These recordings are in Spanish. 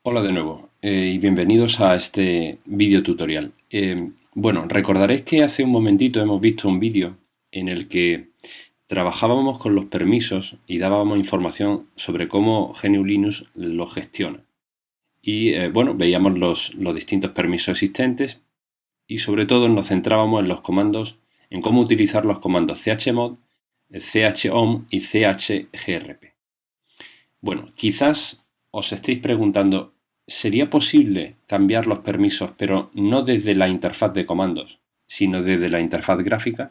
Hola de nuevo y bienvenidos a este vídeo tutorial. Bueno, recordaréis que hace un momentito hemos visto un vídeo en el que trabajábamos con los permisos y dábamos información sobre cómo GNU Linux los gestiona. Y bueno, veíamos los distintos permisos existentes y sobre todo nos centrábamos en los comandos, en cómo utilizar los comandos chmod, chohm y chgrp. Bueno, quizás os estéis preguntando, ¿sería posible cambiar los permisos pero no desde la interfaz de comandos, sino desde la interfaz gráfica?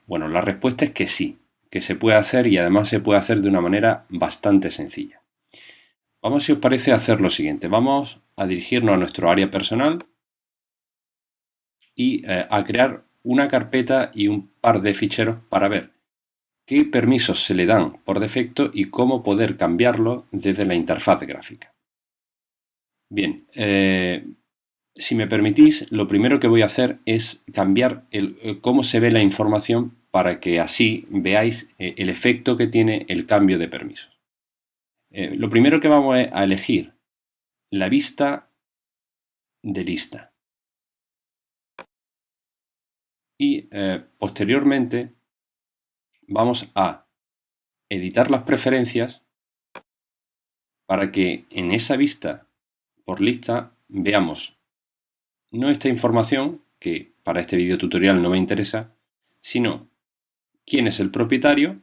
Bueno, la respuesta es que sí, que se puede hacer y además se puede hacer de una manera bastante sencilla. Vamos, si os parece, a hacer lo siguiente. Vamos a dirigirnos a nuestro área personal y a crear una carpeta y un par de ficheros para ver qué permisos se le dan por defecto y cómo poder cambiarlo desde la interfaz gráfica. Bien, si me permitís, lo primero que voy a hacer es cambiar cómo se ve la información para que así veáis el efecto que tiene el cambio de permisos. Lo primero que vamos a elegir, la vista de lista. Y posteriormente vamos a editar las preferencias para que en esa vista por lista veamos no esta información, que para este video tutorial no me interesa, sino quién es el propietario,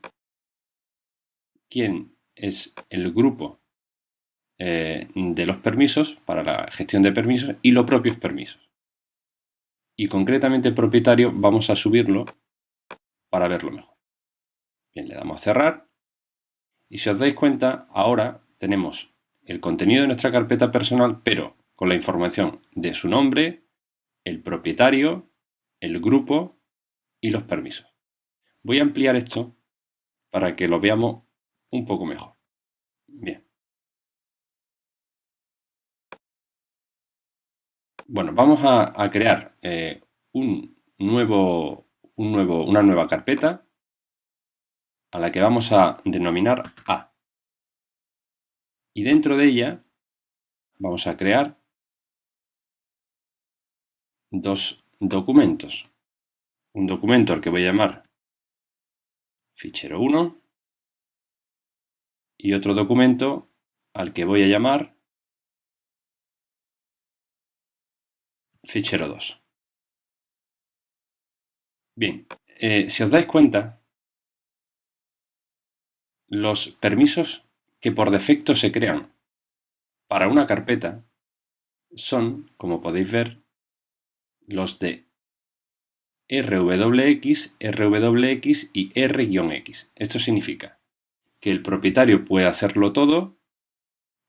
quién es el grupo de los permisos para la gestión de permisos y los propios permisos. Y concretamente el propietario vamos a subirlo para verlo mejor. Bien, le damos a cerrar y si os dais cuenta, ahora tenemos el contenido de nuestra carpeta personal, pero con la información de su nombre, el propietario, el grupo y los permisos. Voy a ampliar esto para que lo veamos un poco mejor. Bien. Bueno, vamos a crear una nueva carpeta a la que vamos a denominar A. Y dentro de ella vamos a crear dos documentos. Un documento al que voy a llamar fichero 1 y otro documento al que voy a llamar fichero 2. Bien, si os dais cuenta, los permisos que por defecto se crean para una carpeta son, como podéis ver, los de RWX, RWX y R-X. Esto significa que el propietario puede hacerlo todo,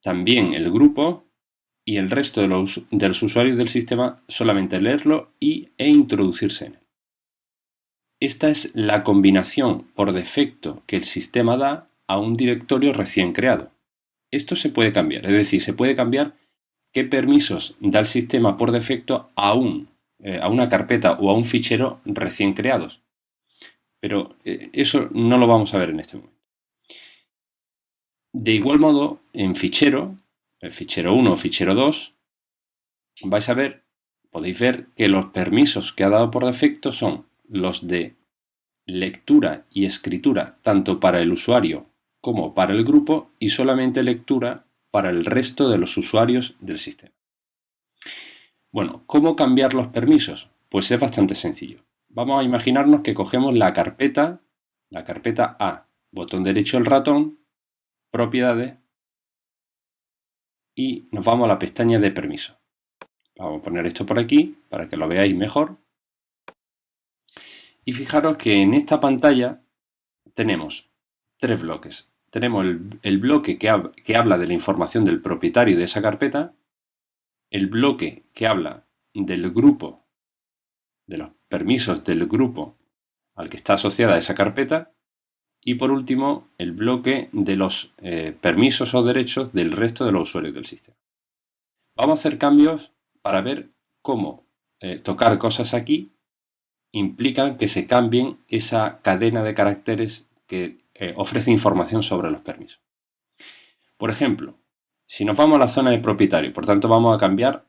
también el grupo y el resto de los usuarios del sistema solamente leerlo e introducirse en él. Esta es la combinación por defecto que el sistema da a un directorio recién creado. Esto se puede cambiar, es decir, se puede cambiar qué permisos da el sistema por defecto a una carpeta o a un fichero recién creados. Pero eso no lo vamos a ver en este momento. De igual modo, en fichero, el fichero 1 o fichero 2, podéis ver que los permisos que ha dado por defecto son los de lectura y escritura tanto para el usuario como para el grupo y solamente lectura para el resto de los usuarios del sistema. Bueno, ¿cómo cambiar los permisos? Pues es bastante sencillo. Vamos a imaginarnos que cogemos la carpeta A, botón derecho del ratón, propiedades y nos vamos a la pestaña de permisos. Vamos a poner esto por aquí para que lo veáis mejor. Y fijaros que en esta pantalla tenemos tres bloques. Tenemos el bloque que habla de la información del propietario de esa carpeta, el bloque que habla del grupo, de los permisos del grupo al que está asociada esa carpeta, y por último el bloque de los permisos o derechos del resto de los usuarios del sistema. Vamos a hacer cambios para ver cómo tocar cosas aquí implican que se cambien esa cadena de caracteres que ofrece información sobre los permisos. Por ejemplo, Si nos vamos a la zona de propietario, por tanto vamos a cambiar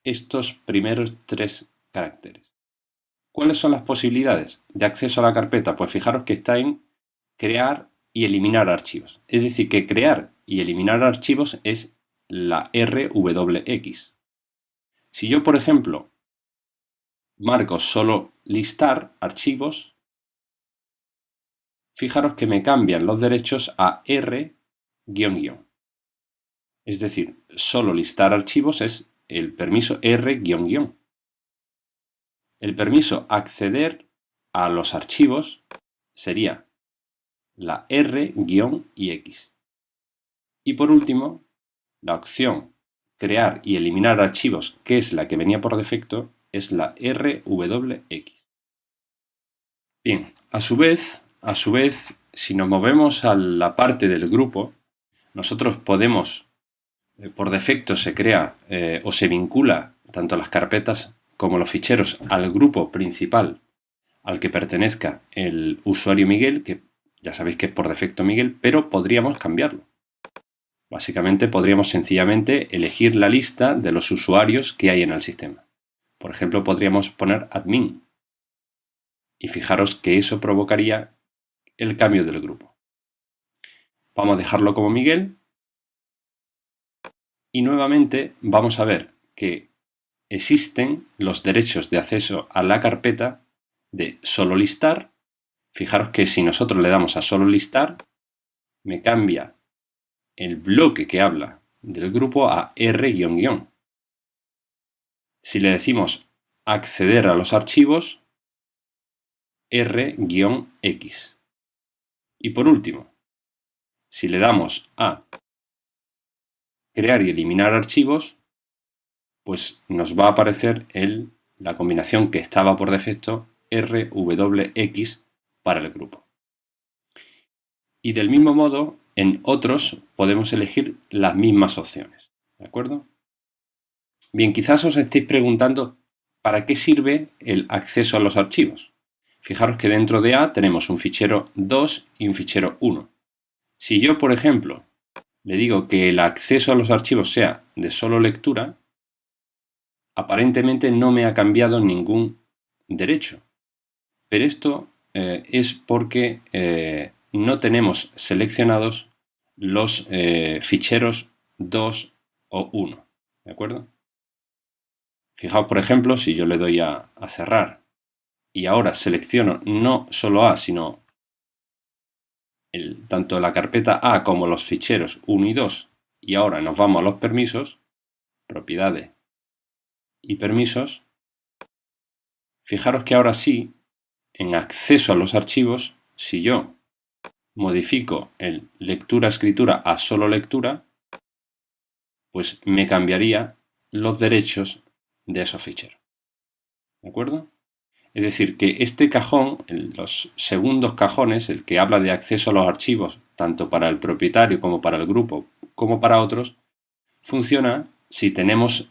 estos primeros 3 caracteres. ¿Cuáles son las posibilidades de acceso a la carpeta? Pues fijaros que está en crear y eliminar archivos. Es decir, que crear y eliminar archivos es la RWX. Si yo, por ejemplo, marco solo listar archivos, fijaros que me cambian los derechos a R-. Es decir, solo listar archivos es el permiso R-. El permiso acceder a los archivos sería la R-X. Y por último, la opción crear y eliminar archivos, que es la que venía por defecto, es la RWX. Bien, a su vez, si nos movemos a la parte del grupo, nosotros podemos, por defecto se crea o se vincula tanto las carpetas como los ficheros al grupo principal al que pertenezca el usuario Miguel, que ya sabéis que es por defecto Miguel, pero podríamos cambiarlo. Básicamente podríamos sencillamente elegir la lista de los usuarios que hay en el sistema. Por ejemplo, podríamos poner admin. Y fijaros que eso provocaría el cambio del grupo. Vamos a dejarlo como Miguel. Y nuevamente vamos a ver que existen los derechos de acceso a la carpeta de solo listar. Fijaros que si nosotros le damos a solo listar, me cambia el bloque que habla del grupo a R-. Si le decimos acceder a los archivos, R-X. Y por último, si le damos a crear y eliminar archivos, pues nos va a aparecer la combinación que estaba por defecto RWX para el grupo. Y del mismo modo, en otros podemos elegir las mismas opciones. ¿De acuerdo? Bien, quizás os estéis preguntando ¿para qué sirve el acceso a los archivos? Fijaros que dentro de A tenemos un fichero 2 y un fichero 1. Si yo, por ejemplo, le digo que el acceso a los archivos sea de solo lectura, aparentemente no me ha cambiado ningún derecho. Pero esto es porque no tenemos seleccionados los ficheros 2 o 1. ¿De acuerdo? Fijaos, por ejemplo, si yo le doy a cerrar y ahora selecciono no solo A, sino tanto la carpeta A como los ficheros 1 y 2, y ahora nos vamos a los permisos, propiedades y permisos, fijaros que ahora sí, en acceso a los archivos, si yo modifico el lectura-escritura a solo lectura, pues me cambiaría los derechos de esos ficheros. ¿De acuerdo? Es decir, que este cajón, los segundos cajones, el que habla de acceso a los archivos, tanto para el propietario como para el grupo, como para otros, funciona si tenemos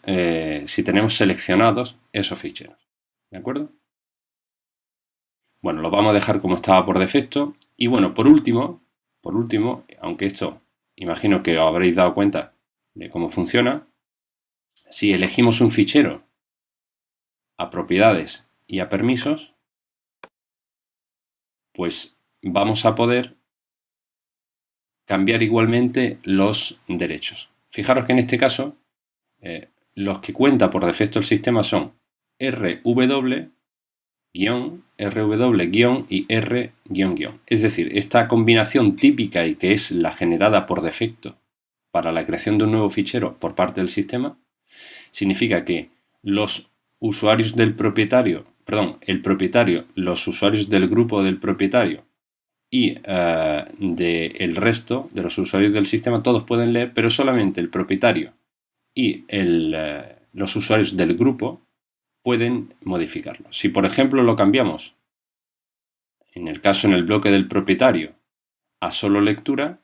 seleccionados esos ficheros. ¿De acuerdo? Bueno, lo vamos a dejar como estaba por defecto. Y bueno, por último, aunque esto imagino que os habréis dado cuenta de cómo funciona, si elegimos un fichero a propiedades y a permisos, pues vamos a poder cambiar igualmente los derechos. Fijaros que en este caso los que cuenta por defecto el sistema son RW, RW- y R-. Es decir, esta combinación típica y que es la generada por defecto para la creación de un nuevo fichero por parte del sistema, significa que los usuarios del propietario, el propietario, los usuarios del grupo del propietario y del resto de los usuarios del sistema, todos pueden leer, pero solamente el propietario y los usuarios del grupo pueden modificarlo. Si por ejemplo lo cambiamos, en el bloque del propietario, a solo lectura,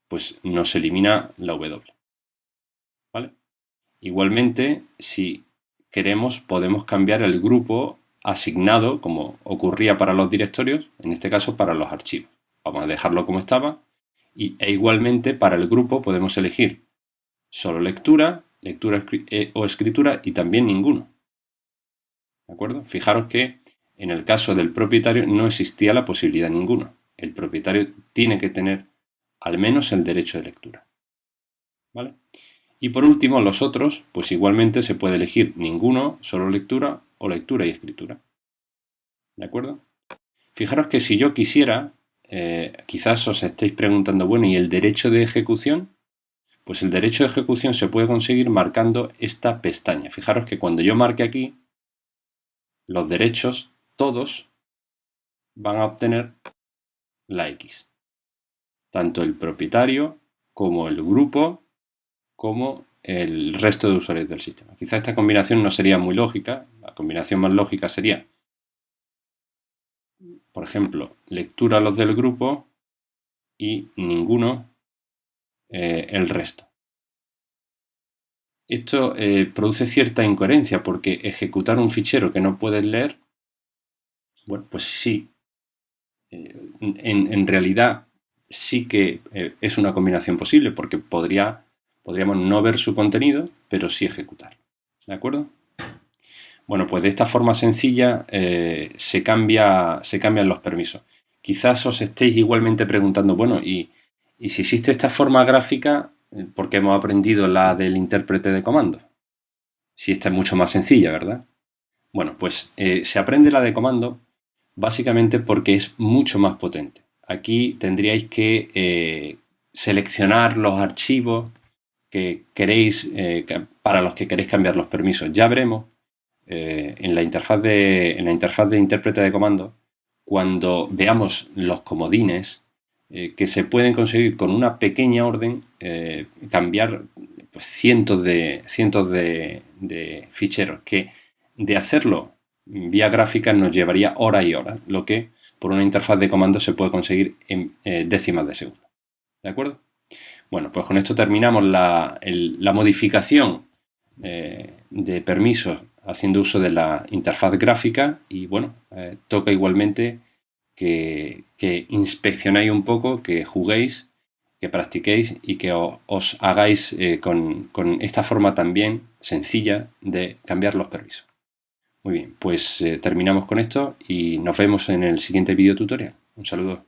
pues nos elimina la W. ¿Vale? Igualmente, si queremos, podemos cambiar el grupo asignado, como ocurría para los directorios, en este caso para los archivos. Vamos a dejarlo como estaba e igualmente para el grupo podemos elegir solo lectura, lectura o escritura y también ninguno. ¿De acuerdo? Fijaros que en el caso del propietario no existía la posibilidad ninguna. El propietario tiene que tener al menos el derecho de lectura. ¿Vale? Y por último, los otros, pues igualmente se puede elegir ninguno, solo lectura o lectura y escritura. ¿De acuerdo? Fijaros que si yo quisiera, quizás os estéis preguntando, bueno, ¿y el derecho de ejecución? Pues el derecho de ejecución se puede conseguir marcando esta pestaña. Fijaros que cuando yo marque aquí, los derechos, todos, van a obtener la X. Tanto el propietario, como el grupo, como el resto de usuarios del sistema. Quizá esta combinación no sería muy lógica. La combinación más lógica sería, por ejemplo, lectura los del grupo y ninguno el resto. Esto produce cierta incoherencia porque ejecutar un fichero que no puedes leer, bueno, pues sí, en realidad sí que es una combinación posible porque podríamos no ver su contenido, pero sí ejecutarlo. ¿De acuerdo? Bueno, pues de esta forma sencilla se cambian los permisos. Quizás os estéis igualmente preguntando, bueno, y si existe esta forma gráfica, ¿por qué hemos aprendido la del intérprete de comandos? Si esta es mucho más sencilla, ¿verdad? Bueno, pues se aprende la de comando básicamente porque es mucho más potente. Aquí tendríais que seleccionar los archivos que queréis, para los que queréis cambiar los permisos. Ya veremos en la interfaz de intérprete de comando, cuando veamos los comodines que se pueden conseguir con una pequeña orden, cambiar pues, cientos de ficheros, que de hacerlo vía gráfica nos llevaría horas y horas, lo que por una interfaz de comando se puede conseguir en décimas de segundo. ¿De acuerdo? Bueno, pues con esto terminamos la modificación de permisos haciendo uso de la interfaz gráfica y bueno, toca igualmente que inspeccionéis un poco, que juguéis, que practiquéis y que os hagáis con esta forma también sencilla de cambiar los permisos. Muy bien, pues terminamos con esto y nos vemos en el siguiente video tutorial. Un saludo.